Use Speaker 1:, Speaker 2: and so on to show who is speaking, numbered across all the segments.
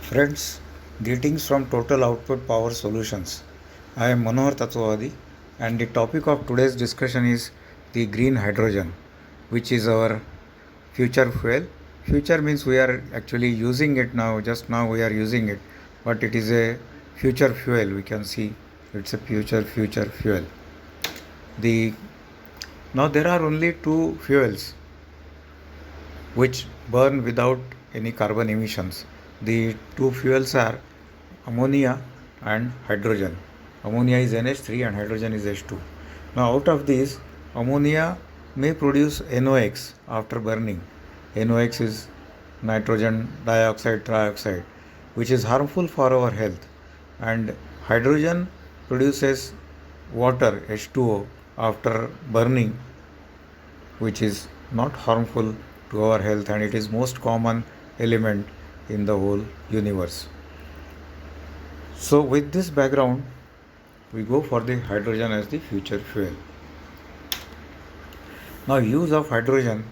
Speaker 1: Friends, greetings from Total Output Power Solutions. I am Manohar, and the topic of today's discussion is the green hydrogen, which is our future fuel. Future means we are actually using it now, just now we are using it, but it is a future fuel. We can see it's a future fuel. The Now there are only two fuels which burn without any carbon emissions. The two fuels are ammonia and hydrogen. Ammonia is NH3 and hydrogen is H2. Now, out of these, ammonia may produce NOx after burning. NOx is nitrogen dioxide trioxide, which is harmful for our health. And hydrogen produces water H2O after burning, which is not harmful to our health, and it is most common element in the whole universe. So with this background, we go for the hydrogen as the future fuel. Now, use of hydrogen,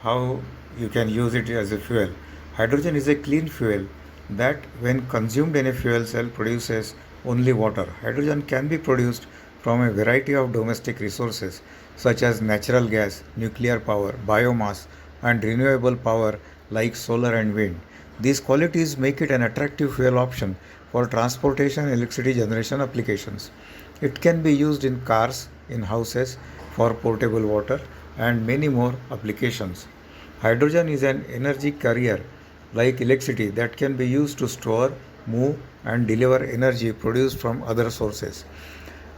Speaker 1: how you can use it as a fuel. Hydrogen is a clean fuel that when consumed in a fuel cell produces only water. Hydrogen can be produced from a variety of domestic resources such as natural gas, nuclear power, biomass and renewable power like solar and wind. These qualities make it an attractive fuel option for transportation and electricity generation applications. It can be used in cars, in houses, for portable water and many more applications. Hydrogen is an energy carrier like electricity that can be used to store, move and deliver energy produced from other sources.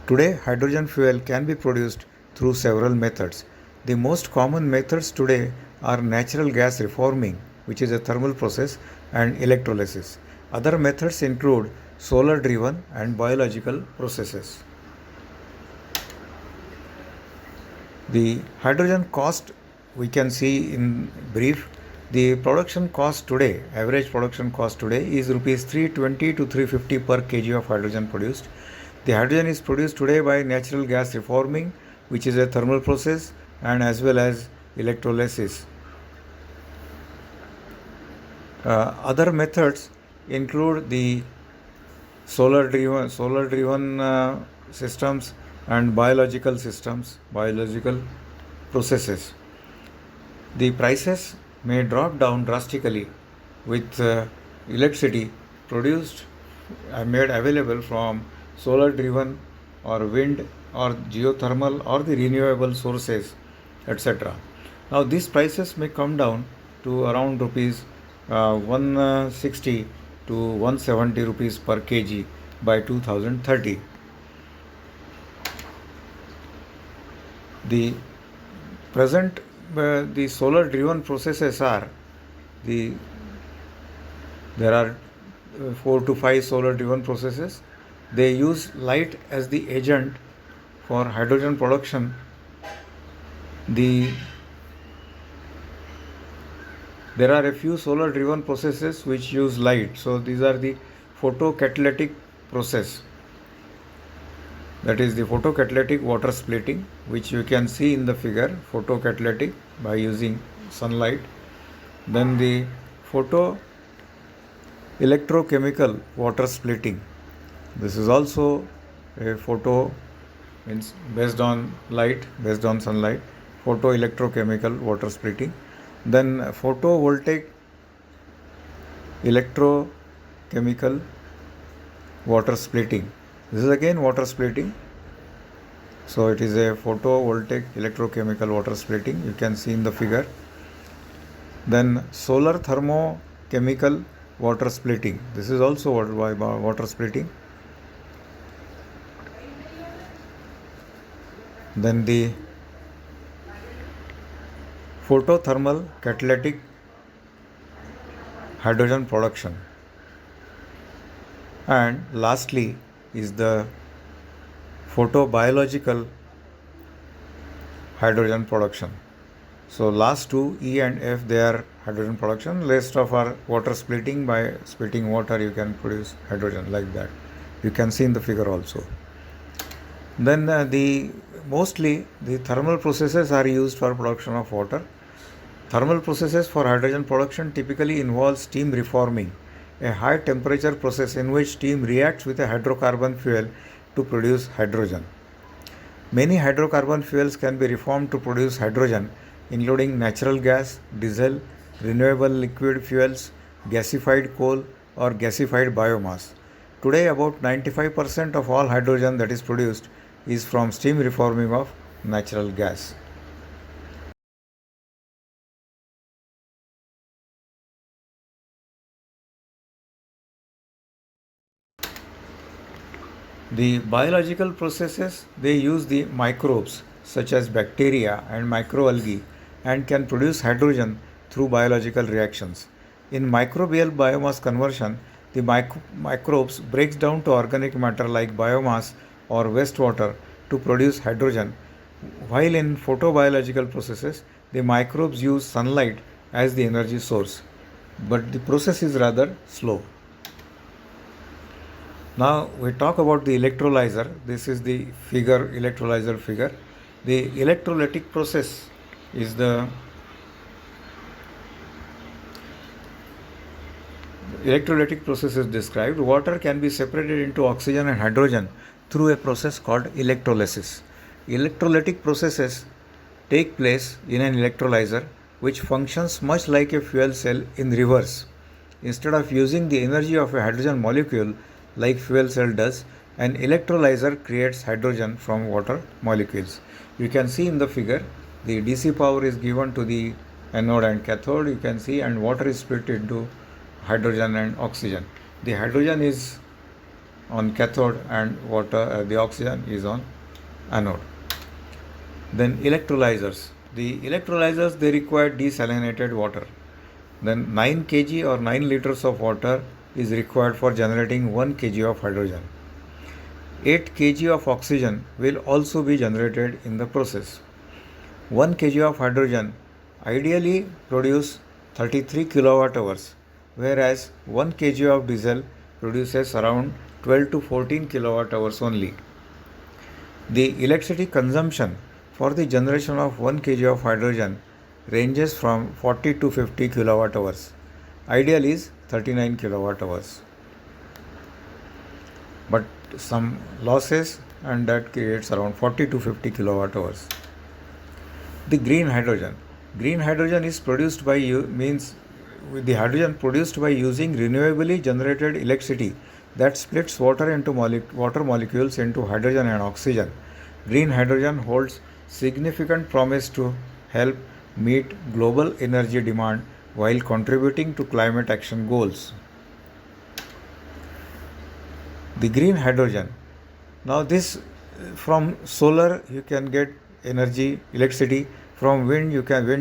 Speaker 1: Today, hydrogen fuel can be produced through several methods. The most common methods today are natural gas reforming, which is a thermal process, and electrolysis. Other methods include solar driven and biological processes. The hydrogen cost we can see in brief. The production cost today, average production cost today is rupees 320 to 350 per kg of hydrogen produced. The hydrogen is produced today by natural gas reforming, which is a thermal process, and as well as electrolysis. Other methods include the solar driven systems and biological processes. The prices may drop down drastically with electricity produced and made available from solar driven or wind or geothermal or the renewable sources, etc. Now these prices may come down to around rupees 160 to 170 rupees per kg by 2030. The present the solar driven processes are there are 4 to 5 solar driven processes. They use light as the agent for hydrogen production. There are a few solar driven processes which use light. So these are the photocatalytic process. That is the photocatalytic water splitting, which you can see in the figure, photocatalytic by using sunlight. Then the photoelectrochemical water splitting. This is also a photo, means based on light, based on sunlight, photoelectrochemical water splitting. Then photovoltaic electrochemical water splitting. This is again water splitting. So it is a photovoltaic electrochemical water splitting. You can see in the figure. Then solar thermochemical water splitting. This is also water splitting. Then the photothermal catalytic hydrogen production. And lastly is the photobiological hydrogen production. So last two, E and F, they are hydrogen production. Rest of our water splitting. By splitting water you can produce hydrogen like that. You can see in the figure also. Then mostly the thermal processes are used for production of water. Thermal processes for hydrogen production typically involve steam reforming. a high temperature process in which steam reacts with a hydrocarbon fuel to produce hydrogen. Many hydrocarbon fuels can be reformed to produce hydrogen, including natural gas, diesel, renewable liquid fuels, gasified coal, or gasified biomass. Today, about 95% of all hydrogen that is produced is from steam reforming of natural gas. The biological processes, they use the microbes such as bacteria and microalgae and can produce hydrogen through biological reactions. In microbial biomass conversion, the microbes breaks down to organic matter like biomass or wastewater to produce hydrogen, while in photobiological processes, the microbes use sunlight as the energy source. But the process is rather slow. Now we talk about the electrolyzer. This is the electrolyzer figure. The electrolytic process is the electrolytic process is described. Water can be separated into oxygen and hydrogen through a process called electrolysis. Electrolytic processes take place in an electrolyzer which functions much like a fuel cell in reverse. Instead of using the energy of a hydrogen molecule like fuel cell does, an electrolyzer creates hydrogen from water molecules. You can see in the figure the DC power is given to the anode and cathode, you can see, and water is split into hydrogen and oxygen. The hydrogen is on cathode and the oxygen is on anode. Then electrolyzers. The electrolyzers, they require desalinated water. Then 9 kg or 9 liters of water is required for generating 1 kg of hydrogen. 8 kg of oxygen will also be generated in the process. 1 kg of hydrogen ideally produce 33 kilowatt hours, whereas 1 kg of diesel produces around 12 to 14 kilowatt hours only. The electricity consumption for the generation of 1 kg of hydrogen ranges from 40 to 50 kilowatt hours. Ideal is 39 kilowatt hours. But some losses, and that creates around 40 to 50 kilowatt hours. The green hydrogen. Green hydrogen is produced by the hydrogen produced by using renewably generated electricity that splits water into water molecules into hydrogen and oxygen. Green hydrogen holds significant promise to help meet global energy demand while contributing to climate action goals. The green hydrogen. Now this, from solar you can get electricity, from wind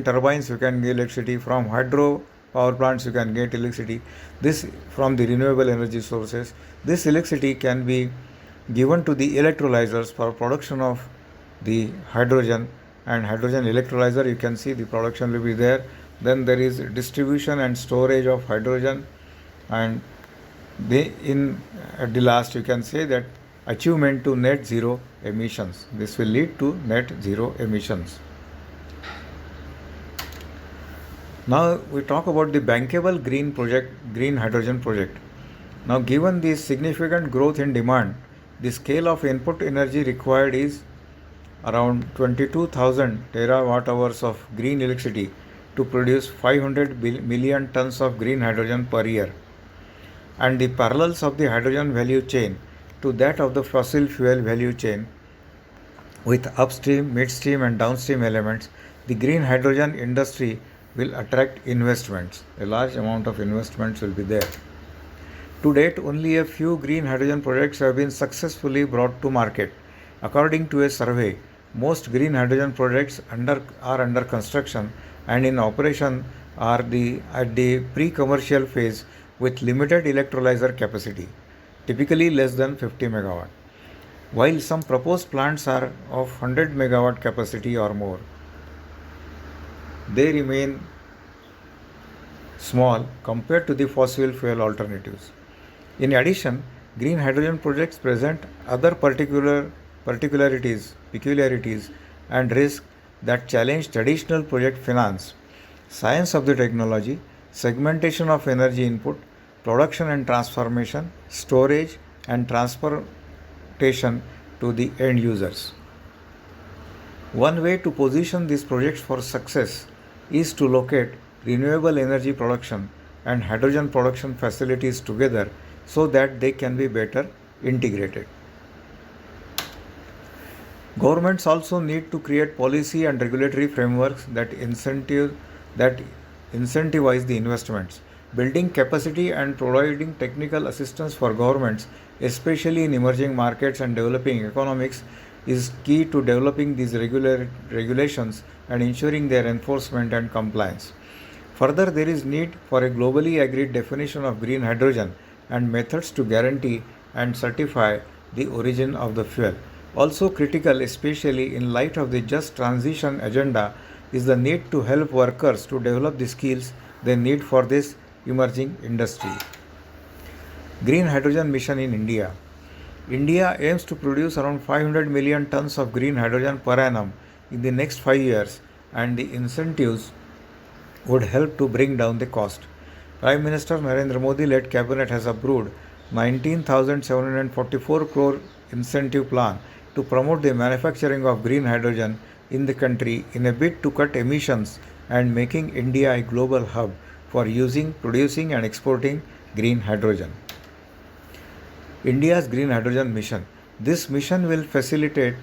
Speaker 1: turbines you can get electricity, from hydro power plants you can get electricity. This from the renewable energy sources. This electricity can be given to the electrolyzers for production of the hydrogen, and hydrogen electrolyzer, you can see the production will be there. Then there is distribution and storage of hydrogen, and at the last you can say that achievement to net zero emissions. This will lead to net zero emissions. Now we talk about the bankable green hydrogen project. Now, given the significant growth in demand, the scale of input energy required is around 22,000 terawatt hours of green electricity to produce 500 million tons of green hydrogen per year. And the parallels of the hydrogen value chain to that of the fossil fuel value chain with upstream, midstream and downstream elements, the green hydrogen industry will attract investments. A large amount of investments will be there. To date, only a few green hydrogen projects have been successfully brought to market. According to a survey, most green hydrogen projects are under construction and in operation at the pre-commercial phase with limited electrolyzer capacity, typically less than 50 megawatt. While some proposed plants are of 100 megawatt capacity or more, they remain small compared to the fossil fuel alternatives. In addition, green hydrogen projects present other peculiarities and risks that challenge traditional project finance, science of the technology, segmentation of energy input, production and transformation, storage and transportation to the end users. One way to position these projects for success is to locate renewable energy production and hydrogen production facilities together so that they can be better integrated. Governments also need to create policy and regulatory frameworks that incentivize the investments. Building capacity and providing technical assistance for governments, especially in emerging markets and developing economics, is key to developing these regulations and ensuring their enforcement and compliance. Further, there is need for a globally agreed definition of green hydrogen and methods to guarantee and certify the origin of the fuel. Also critical, especially in light of the just transition agenda, is the need to help workers to develop the skills they need for this emerging industry. Green hydrogen mission in India. India aims to produce around 500 million tons of green hydrogen per annum in the next 5 years, and the incentives would help to bring down the cost. Prime Minister Narendra Modi led cabinet has approved 19,744 crore incentive plan to promote the manufacturing of green hydrogen in the country in a bid to cut emissions and making India a global hub for using, producing and exporting green hydrogen. India's Green Hydrogen Mission. This mission will facilitate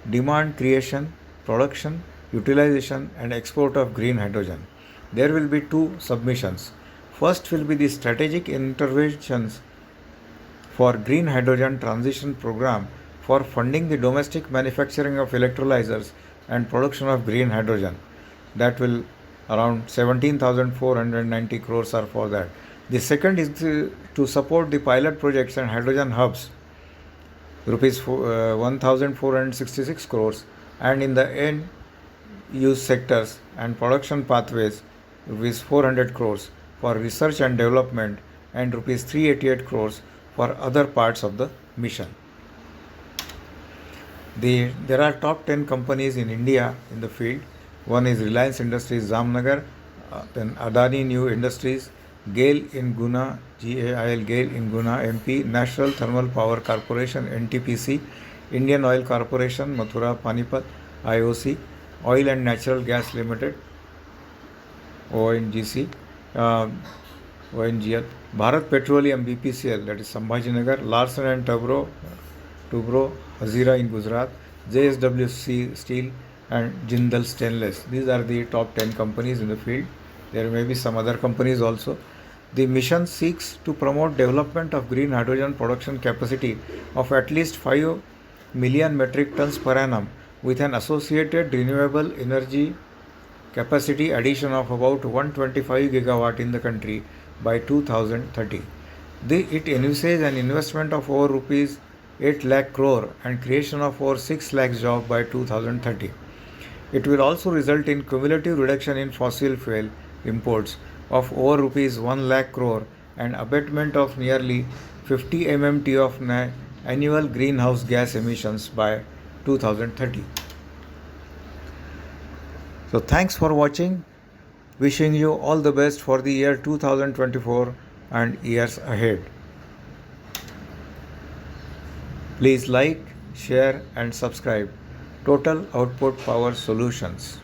Speaker 1: demand creation, production, utilization and export of green hydrogen. There will be two submissions. First will be the strategic interventions for green hydrogen transition program for funding the domestic manufacturing of electrolyzers and production of green hydrogen. That will around 17,490 crores are for that. The second is to support the pilot projects and hydrogen hubs, rupees 1,466 crores, and in the end use sectors and production pathways, rupees 400 crores for research and development and rupees 388 crores for other parts of the mission. There are top 10 companies in India in the field. One is Reliance Industries Jamnagar, then Adani New Industries, GAIL in Guna, GAIL GAIL in Guna MP, National Thermal Power Corporation NTPC, Indian Oil Corporation Mathura Panipat, IOC, Oil and Natural Gas Limited ONGC, ONGL, Bharat Petroleum BPCL, that is Sambhajinagar, Larsen and Toubro, Hazira in Gujarat, JSW Steel and Jindal Stainless. These are the top 10 companies in the field. There may be some other companies also. The mission seeks to promote development of green hydrogen production capacity of at least 5 million metric tons per annum with an associated renewable energy capacity addition of about 125 gigawatt in the country by 2030. It envisages an investment of over rupees 8 lakh crore and creation of over 6 lakh jobs by 2030. It will also result in cumulative reduction in fossil fuel imports of over rupees 1 lakh crore and abatement of nearly 50 MMT of annual greenhouse gas emissions by 2030. So thanks for watching. Wishing you all the best for the year 2024 and years ahead. Please like, share and subscribe Total Output Power Solutions.